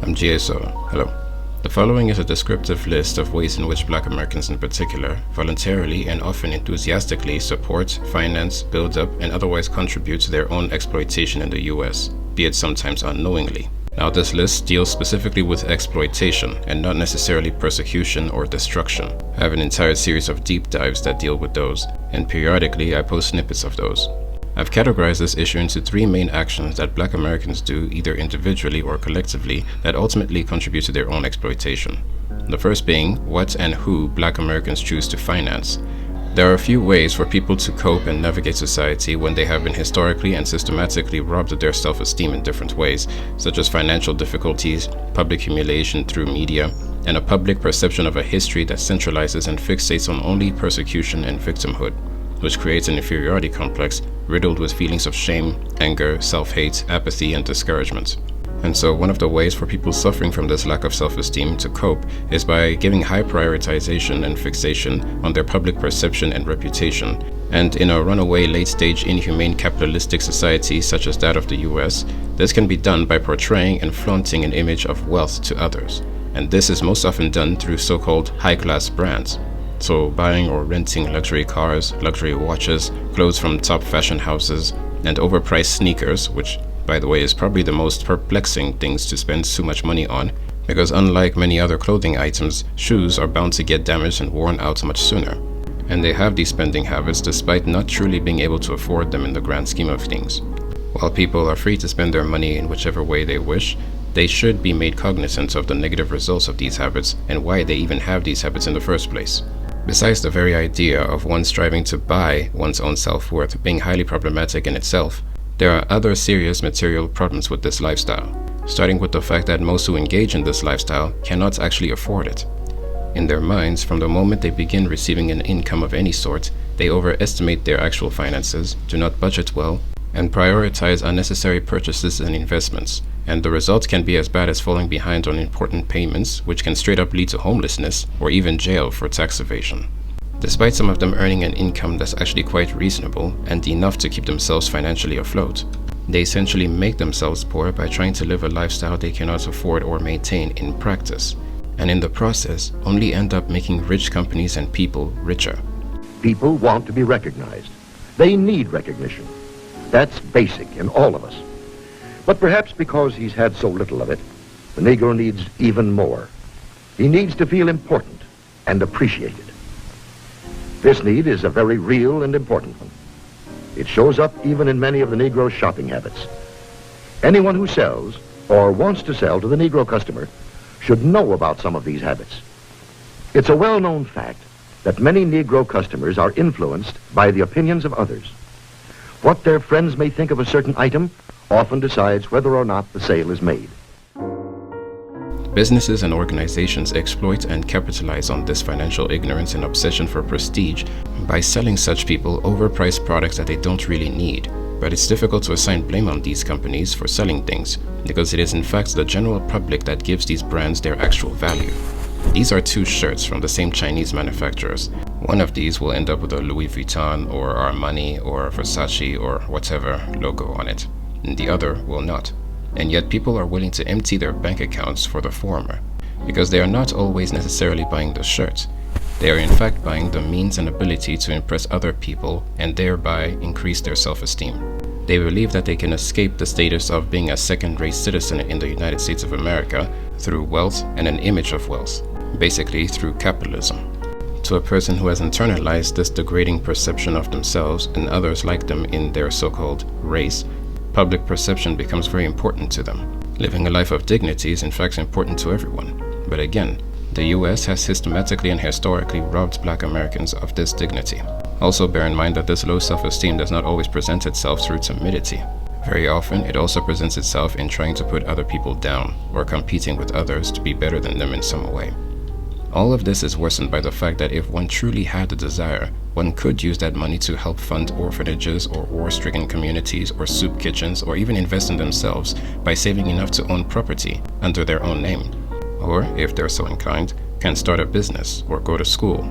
I'm GSO. Hello. The following is a descriptive list of ways in which Black Americans in particular voluntarily and often enthusiastically support, finance, build up, and otherwise contribute to their own exploitation in the US, be it sometimes unknowingly. Now, this list deals specifically with exploitation and not necessarily persecution or destruction. I have an entire series of deep dives that deal with those, and periodically I post snippets of those. I've categorized this issue into three main actions that Black Americans do either individually or collectively that ultimately contribute to their own exploitation. The first being what and who Black Americans choose to finance. There are a few ways for people to cope and navigate society when they have been historically and systematically robbed of their self-esteem in different ways, such as financial difficulties, public humiliation through media, and a public perception of a history that centralizes and fixates on only persecution and victimhood, which creates an inferiority complex riddled with feelings of shame, anger, self-hate, apathy, and discouragement. And so one of the ways for people suffering from this lack of self-esteem to cope is by giving high prioritization and fixation on their public perception and reputation. And in a runaway late-stage inhumane capitalistic society such as that of the US, this can be done by portraying and flaunting an image of wealth to others. And this is most often done through so-called high-class brands. So buying or renting luxury cars, luxury watches, clothes from top fashion houses, and overpriced sneakers, which by the way is probably the most perplexing things to spend so much money on, because unlike many other clothing items, shoes are bound to get damaged and worn out much sooner. And they have these spending habits despite not truly being able to afford them in the grand scheme of things. While people are free to spend their money in whichever way they wish, they should be made cognizant of the negative results of these habits and why they even have these habits in the first place. Besides the very idea of one striving to buy one's own self-worth being highly problematic in itself, there are other serious material problems with this lifestyle, starting with the fact that most who engage in this lifestyle cannot actually afford it. In their minds, from the moment they begin receiving an income of any sort, they overestimate their actual finances, do not budget well, and prioritize unnecessary purchases and investments, and the result can be as bad as falling behind on important payments, which can straight up lead to homelessness or even jail for tax evasion. Despite some of them earning an income that's actually quite reasonable and enough to keep themselves financially afloat, they essentially make themselves poor by trying to live a lifestyle they cannot afford or maintain in practice, and in the process only end up making rich companies and people richer. People want to be recognized. They need recognition. That's basic in all of us. But perhaps because he's had so little of it, the Negro needs even more. He needs to feel important and appreciated. This need is a very real and important one. It shows up even in many of the Negro's shopping habits. Anyone who sells or wants to sell to the Negro customer should know about some of these habits. It's a well-known fact that many Negro customers are influenced by the opinions of others. What their friends may think of a certain item often decides whether or not the sale is made. Businesses and organizations exploit and capitalize on this financial ignorance and obsession for prestige by selling such people overpriced products that they don't really need. But it's difficult to assign blame on these companies for selling things, because it is in fact the general public that gives these brands their actual value. These are two shirts from the same Chinese manufacturers. One of these will end up with a Louis Vuitton or Armani or Versace or whatever logo on it, and the other will not. And yet people are willing to empty their bank accounts for the former, because they are not always necessarily buying the shirt. They are in fact buying the means and ability to impress other people and thereby increase their self-esteem. They believe that they can escape the status of being a second-rate citizen in the United States of America through wealth and an image of wealth, basically through capitalism. To a person who has internalized this degrading perception of themselves and others like them in their so-called race, public perception becomes very important to them. Living a life of dignity is in fact important to everyone. But again, the US has systematically and historically robbed Black Americans of this dignity. Also bear in mind that this low self-esteem does not always present itself through timidity. Very often, it also presents itself in trying to put other people down or competing with others to be better than them in some way. All of this is worsened by the fact that if one truly had the desire, one could use that money to help fund orphanages or war-stricken communities or soup kitchens, or even invest in themselves by saving enough to own property under their own name. Or, if they're so inclined, can start a business or go to school.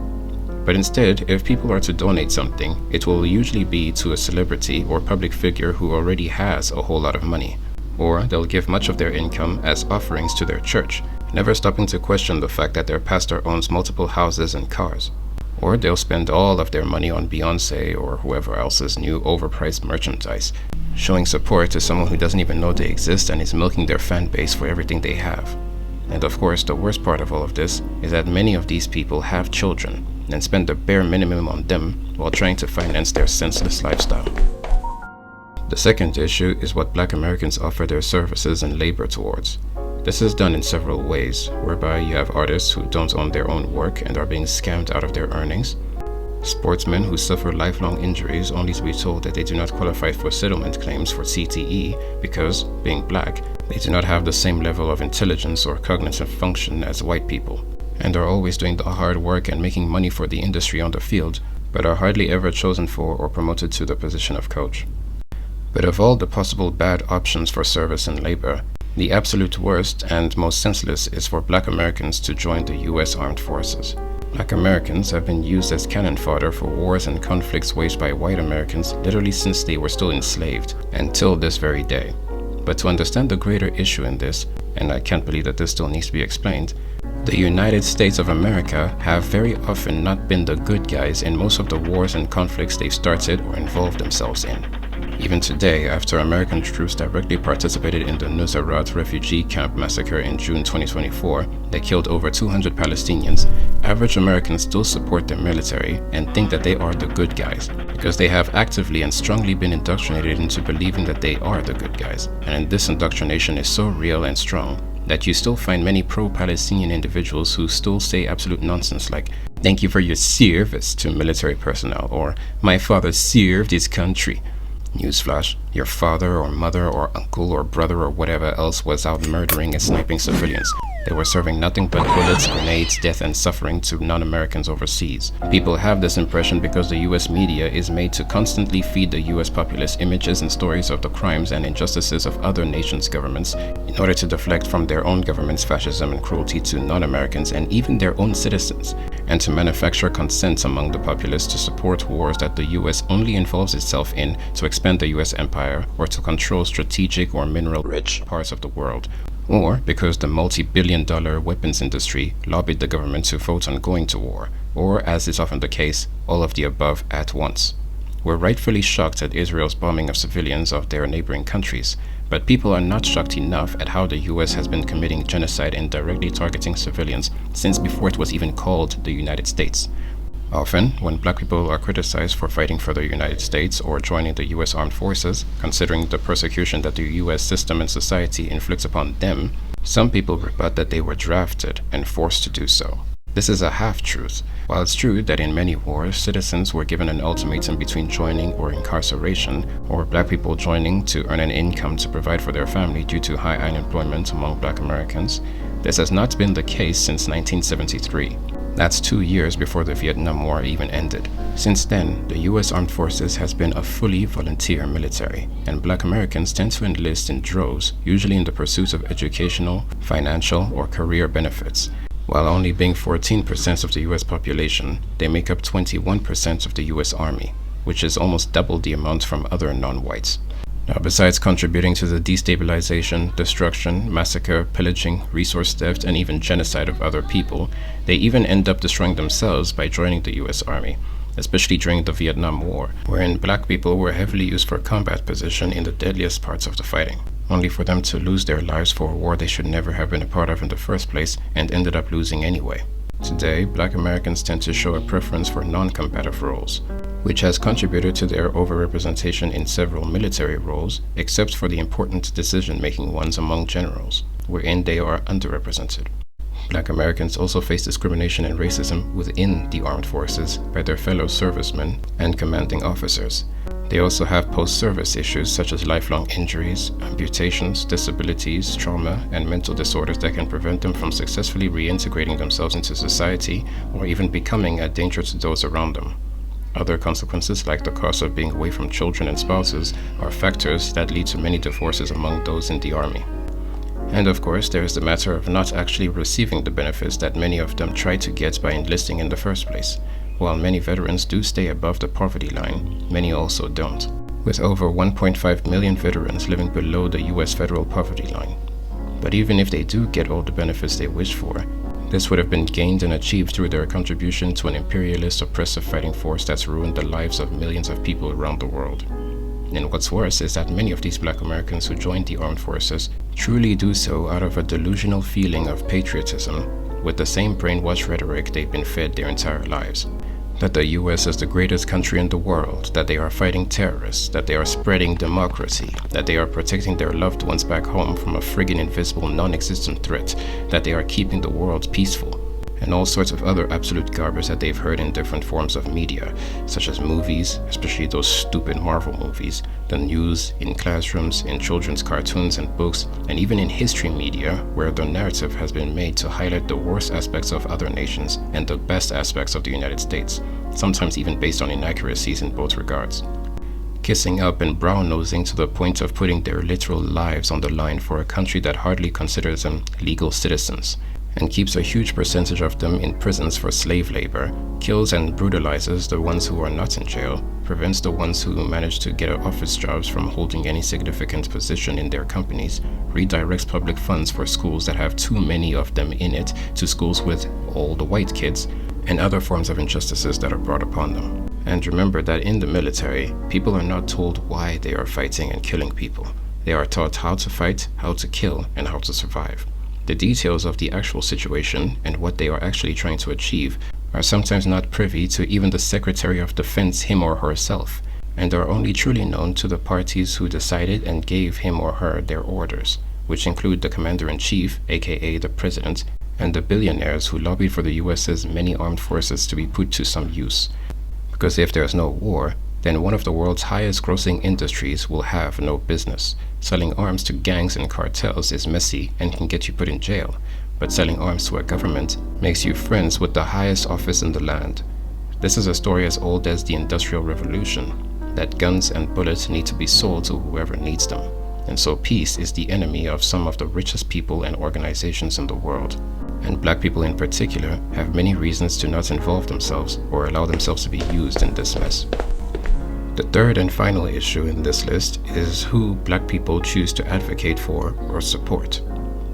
But instead, if people are to donate something, it will usually be to a celebrity or public figure who already has a whole lot of money. or they'll give much of their income as offerings to their church, never stopping to question the fact that their pastor owns multiple houses and cars. Or they'll spend all of their money on Beyonce or whoever else's new overpriced merchandise, showing support to someone who doesn't even know they exist and is milking their fan base for everything they have. And of course, the worst part of all of this is that many of these people have children and spend the bare minimum on them while trying to finance their senseless lifestyle. The second issue is what Black Americans offer their services and labor towards. This is done in several ways, whereby you have artists who don't own their own work and are being scammed out of their earnings, sportsmen who suffer lifelong injuries only to be told that they do not qualify for settlement claims for CTE because, being black, they do not have the same level of intelligence or cognitive function as white people, and are always doing the hard work and making money for the industry on the field, but are hardly ever chosen for or promoted to the position of coach. But of all the possible bad options for service and labor, the absolute worst and most senseless is for Black Americans to join the US Armed Forces. Black Americans have been used as cannon fodder for wars and conflicts waged by white Americans literally since they were still enslaved, until this very day. But to understand the greater issue in this, and I can't believe that this still needs to be explained, the United States of America have very often not been the good guys in most of the wars and conflicts they've started or involved themselves in. Even today, after American troops directly participated in the Nusayrat refugee camp massacre in June 2024 that killed over 200 Palestinians, average Americans still support their military and think that they are the good guys, because they have actively and strongly been indoctrinated into believing that they are the good guys. And this indoctrination is so real and strong that you still find many pro-Palestinian individuals who still say absolute nonsense like, "Thank you for your service" to military personnel, or "My father served his country." Newsflash, your father or mother or uncle or brother or whatever else was out murdering and sniping civilians. They were serving nothing but bullets, grenades, death, and suffering to non-Americans overseas. People have this impression because the US media is made to constantly feed the US populace images and stories of the crimes and injustices of other nations' governments in order to deflect from their own government's fascism and cruelty to non-Americans and even their own citizens, and to manufacture consent among the populace to support wars that the US only involves itself in to expand the US empire or to control strategic or mineral-rich parts of the world, or because the multi-billion-dollar weapons industry lobbied the government to vote on going to war, or, as is often the case, all of the above at once. We're rightfully shocked at Israel's bombing of civilians of their neighboring countries, but people are not shocked enough at how the US has been committing genocide and directly targeting civilians since before it was even called the United States. Often, when black people are criticized for fighting for the United States or joining the US Armed Forces, considering the persecution that the US system and society inflicts upon them, some people rebut that they were drafted and forced to do so. This is a half-truth. While it's true that in many wars, citizens were given an ultimatum between joining or incarceration, or black people joining to earn an income to provide for their family due to high unemployment among black Americans, this has not been the case since 1973. That's 2 years before the Vietnam War even ended. Since then, the US Armed Forces has been a fully volunteer military, and black Americans tend to enlist in droves, usually in the pursuit of educational, financial, or career benefits. While only being 14% of the US population, they make up 21% of the US Army, which is almost double the amount from other non-whites. Now, besides contributing to the destabilization, destruction, massacre, pillaging, resource theft, and even genocide of other people, they even end up destroying themselves by joining the US Army, especially during the Vietnam War, wherein black people were heavily used for combat position in the deadliest parts of the fighting, only for them to lose their lives for a war they should never have been a part of in the first place and ended up losing anyway. Today, black Americans tend to show a preference for non-combative roles, which has contributed to their overrepresentation in several military roles, except for the important decision-making ones among generals, wherein they are underrepresented. Black Americans also face discrimination and racism within the armed forces by their fellow servicemen and commanding officers. They also have post-service issues such as lifelong injuries, amputations, disabilities, trauma, and mental disorders that can prevent them from successfully reintegrating themselves into society or even becoming a danger to those around them. Other consequences, like the cost of being away from children and spouses, are factors that lead to many divorces among those in the army. And of course, there is the matter of not actually receiving the benefits that many of them try to get by enlisting in the first place. While many veterans do stay above the poverty line, many also don't. with over 1.5 million veterans living below the US federal poverty line. But even if they do get all the benefits they wish for, this would have been gained and achieved through their contribution to an imperialist, oppressive fighting force that's ruined the lives of millions of people around the world. And what's worse is that many of these Black Americans who joined the armed forces truly do so out of a delusional feeling of patriotism, with the same brainwashed rhetoric they've been fed their entire lives. That the US is the greatest country in the world, that they are fighting terrorists, that they are spreading democracy, that they are protecting their loved ones back home from a friggin' invisible, non-existent threat, that they are keeping the world peaceful, and all sorts of other absolute garbage that they've heard in different forms of media, such as movies, especially those stupid Marvel movies, the news, in classrooms, in children's cartoons and books, and even in history media, where the narrative has been made to highlight the worst aspects of other nations and the best aspects of the United States, sometimes even based on inaccuracies in both regards. Kissing up and brown-nosing to the point of putting their literal lives on the line for a country that hardly considers them legal citizens, and keeps a huge percentage of them in prisons for slave labor, kills and brutalizes the ones who are not in jail, prevents the ones who manage to get office jobs from holding any significant position in their companies, redirects public funds for schools that have too many of them in it to schools with all the white kids, and other forms of injustices that are brought upon them. And remember that in the military, people are not told why they are fighting and killing people. They are taught how to fight, how to kill, and how to survive. The details of the actual situation and what they are actually trying to achieve are sometimes not privy to even the Secretary of Defense, him or herself, and are only truly known to the parties who decided and gave him or her their orders, which include the Commander-in-Chief, aka the President, and the billionaires who lobbied for the US's many armed forces to be put to some use. Because if there's no war, then one of the world's highest grossing industries will have no business. Selling arms to gangs and cartels is messy and can get you put in jail, but selling arms to a government makes you friends with the highest office in the land. This is a story as old as the Industrial Revolution, that guns and bullets need to be sold to whoever needs them, and so peace is the enemy of some of the richest people and organizations in the world. And Black people in particular have many reasons to not involve themselves or allow themselves to be used in this mess. The third and final issue in this list is who Black people choose to advocate for or support.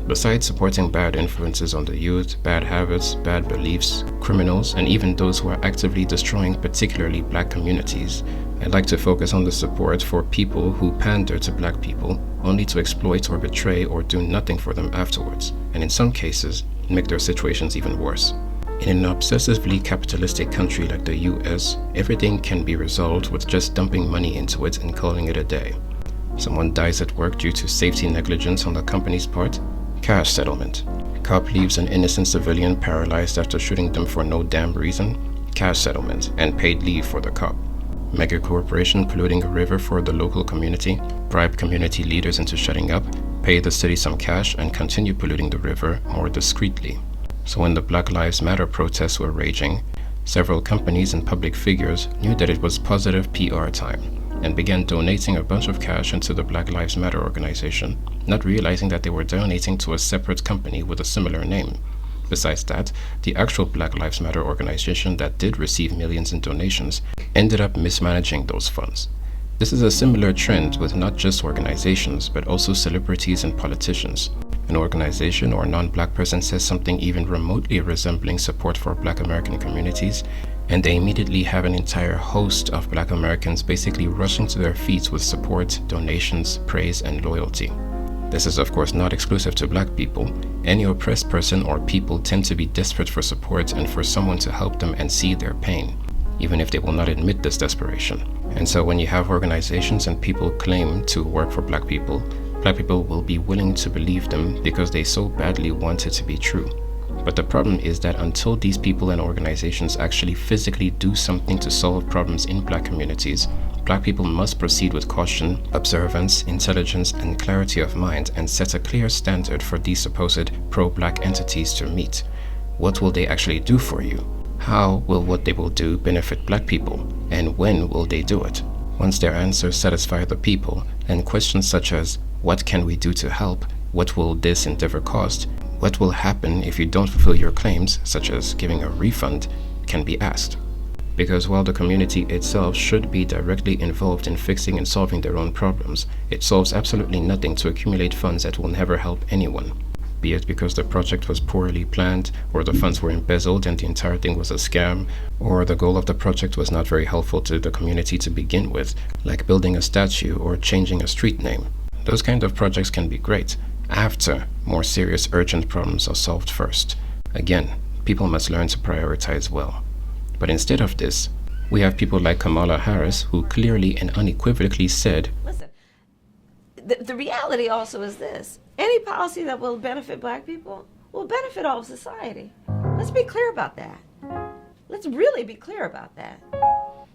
Besides supporting bad influences on the youth, bad habits, bad beliefs, criminals, and even those who are actively destroying particularly Black communities, I'd like to focus on the support for people who pander to Black people only to exploit or betray or do nothing for them afterwards, and in some cases, make their situations even worse. In an obsessively capitalistic country like the US, everything can be resolved with just dumping money into it and calling it a day. Someone dies at work due to safety negligence on the company's part? Cash settlement. Cop leaves an innocent civilian paralyzed after shooting them for no damn reason? Cash settlement and paid leave for the cop. Mega corporation polluting a river for the local community? Bribe community leaders into shutting up, pay the city some cash, and continue polluting the river more discreetly. So when the Black Lives Matter protests were raging, several companies and public figures knew that it was positive PR time and began donating a bunch of cash into the Black Lives Matter organization, not realizing that they were donating to a separate company with a similar name. Besides that, the actual Black Lives Matter organization that did receive millions in donations ended up mismanaging those funds. This is a similar trend with not just organizations, but also celebrities and politicians. An organization or non-Black person says something even remotely resembling support for Black American communities, and they immediately have an entire host of Black Americans basically rushing to their feet with support, donations, praise, and loyalty. This is of course not exclusive to Black people. Any oppressed person or people tend to be desperate for support and for someone to help them and see their pain, even if they will not admit this desperation. And so when you have organizations and people claim to work for Black people will be willing to believe them because they so badly want it to be true. But the problem is that until these people and organizations actually physically do something to solve problems in Black communities, Black people must proceed with caution, observance, intelligence, and clarity of mind and set a clear standard for these supposed pro-Black entities to meet. What will they actually do for you? How will what they will do benefit Black people? And when will they do it? Once their answers satisfy the people, then questions such as, what can we do to help? What will this endeavor cost? What will happen if you don't fulfill your claims, such as giving a refund, can be asked. Because while the community itself should be directly involved in fixing and solving their own problems, it solves absolutely nothing to accumulate funds that will never help anyone. Be it because the project was poorly planned, or the funds were embezzled and the entire thing was a scam, or the goal of the project was not very helpful to the community to begin with, like building a statue or changing a street name. Those kind of projects can be great, after more serious urgent problems are solved first. Again, people must learn to prioritize well. But instead of this, we have people like Kamala Harris, who clearly and unequivocally said, listen, the reality also is this. Any policy that will benefit black people will benefit all of society. Let's be clear about that. Let's really be clear about that.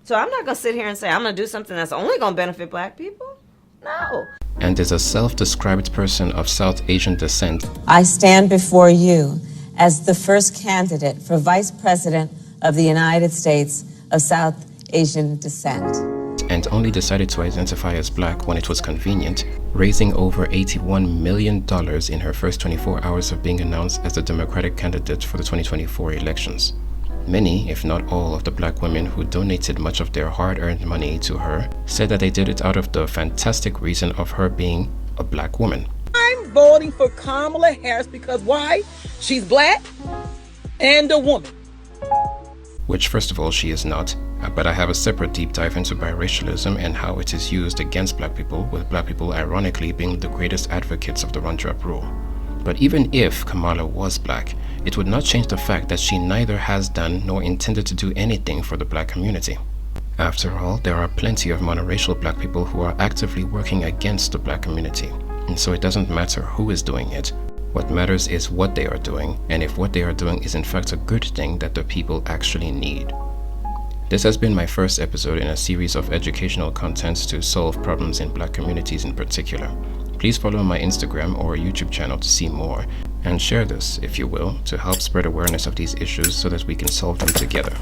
So I'm not going to sit here and say I'm going to do something that's only going to benefit black people. No. And is a self-described person of South Asian descent. I stand before you as the first candidate for Vice President of the United States of South Asian descent. And only decided to identify as black when it was convenient, raising over $81 million in her first 24 hours of being announced as the Democratic candidate for the 2024 elections. Many, if not all, of the black women who donated much of their hard-earned money to her said that they did it out of the fantastic reason of her being a black woman. I'm voting for Kamala Harris because why? She's black and a woman. Which, first of all, she is not, but I have a separate deep dive into biracialism and how it is used against black people, with black people ironically being the greatest advocates of the one-drop rule. But even if Kamala was black, it would not change the fact that she neither has done nor intended to do anything for the black community. After all, there are plenty of monoracial black people who are actively working against the black community, and so it doesn't matter who is doing it. What matters is what they are doing, and if what they are doing is in fact a good thing that the people actually need. This has been my first episode in a series of educational contents to solve problems in black communities in particular. Please follow my Instagram or YouTube channel to see more, and share this, if you will, to help spread awareness of these issues so that we can solve them together.